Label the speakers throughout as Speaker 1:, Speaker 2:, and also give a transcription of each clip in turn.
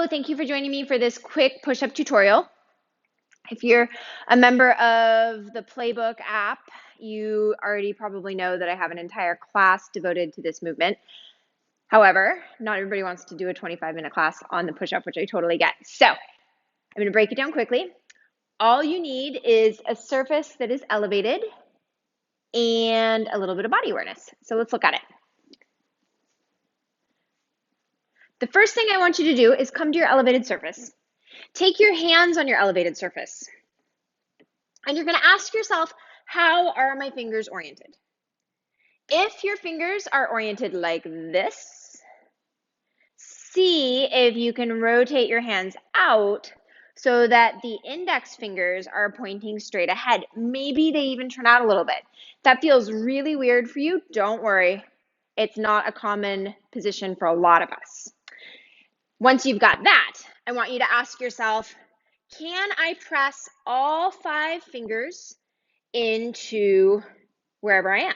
Speaker 1: thank you for joining me for this quick push-up tutorial. If you're a member of the Playbook app, you already probably know that I have an entire class devoted to this movement. However, not everybody wants to do a 25-minute class on the push-up, which I totally get. So I'm going to break it down quickly. All you need is a surface that is elevated and a little bit of body awareness. So let's look at it. The first thing I want you to do is come to your elevated surface. Take your hands on your elevated surface. And you're going to ask yourself, how are my fingers oriented? If your fingers are oriented like this, see if you can rotate your hands out so that the index fingers are pointing straight ahead. Maybe they even turn out a little bit. If that feels really weird for you, don't worry. It's not a common position for a lot of us. Once you've got that, I want you to ask yourself, can I press all 5 fingers into wherever I am?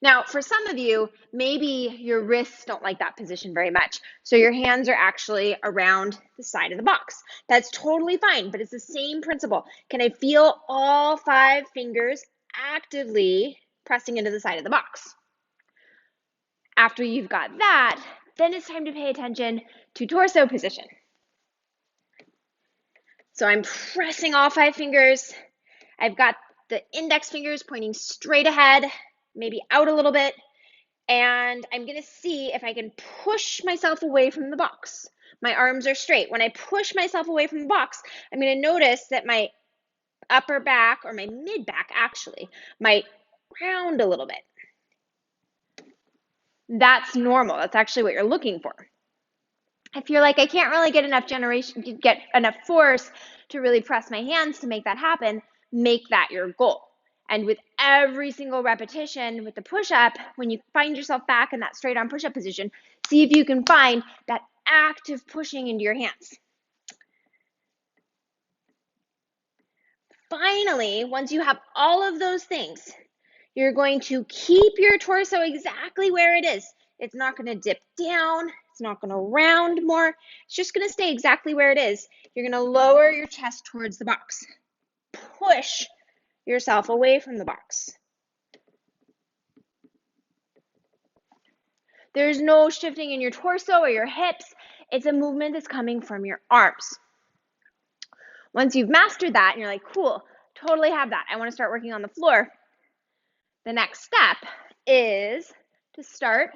Speaker 1: Now, for some of you, maybe your wrists don't like that position very much. So your hands are actually around the side of the box. That's totally fine, but it's the same principle. Can I feel all 5 fingers actively pressing into the side of the box? After you've got that, then it's time to pay attention to torso position. So I'm pressing all 5 fingers. I've got the index fingers pointing straight ahead, maybe out a little bit, and I'm going to see if I can push myself away from the box. My arms are straight. When I push myself away from the box, I'm going to notice that my upper back, or my mid back actually, might round a little bit. That's normal. That's actually what you're looking for. If you're like, I can't really get enough force to really press my hands to make that happen, make that your goal. And with every single repetition with the push-up, when you find yourself back in that straight arm push-up position, see if you can find that active pushing into your hands. Finally, once you have all of those things, you're going to keep your torso exactly where it is. It's not going to dip down. It's not going to round more. It's just going to stay exactly where it is. You're going to lower your chest towards the box. Push yourself away from the box. There's no shifting in your torso or your hips. It's a movement that's coming from your arms. Once you've mastered that and you're like, cool, totally have that. I want to start working on the floor. The next step is to start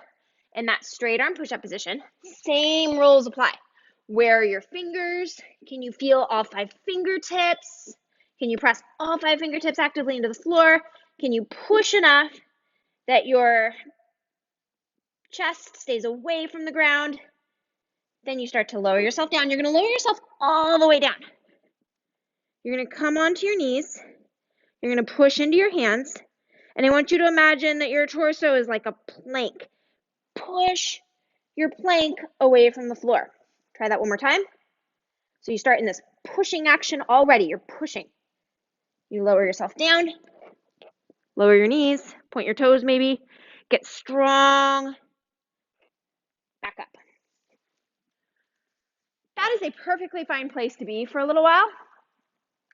Speaker 1: in that straight arm push-up position. Same rules apply. Where are your fingers? Can you feel all 5 fingertips? Can you press all 5 fingertips actively into the floor? Can you push enough that your chest stays away from the ground? Then you start to lower yourself down. You're going to lower yourself all the way down. You're going to come onto your knees. You're going to push into your hands. And I want you to imagine that your torso is like a plank. Push your plank away from the floor. Try that one more time. So you start in this pushing action already. You're pushing. You lower yourself down. Lower your knees. Point your toes maybe. Get strong. Back up. That is a perfectly fine place to be for a little while.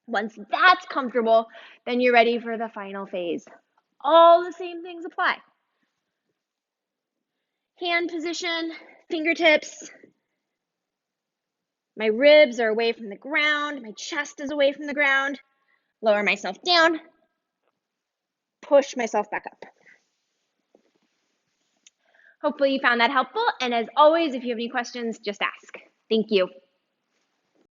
Speaker 1: Once that's comfortable, then you're ready for the final phase. All the same things apply. Hand position, fingertips. My ribs are away from the ground. My chest is away from the ground. Lower myself down. Push myself back up. Hopefully you found that helpful. And as always, if you have any questions, just ask. Thank you.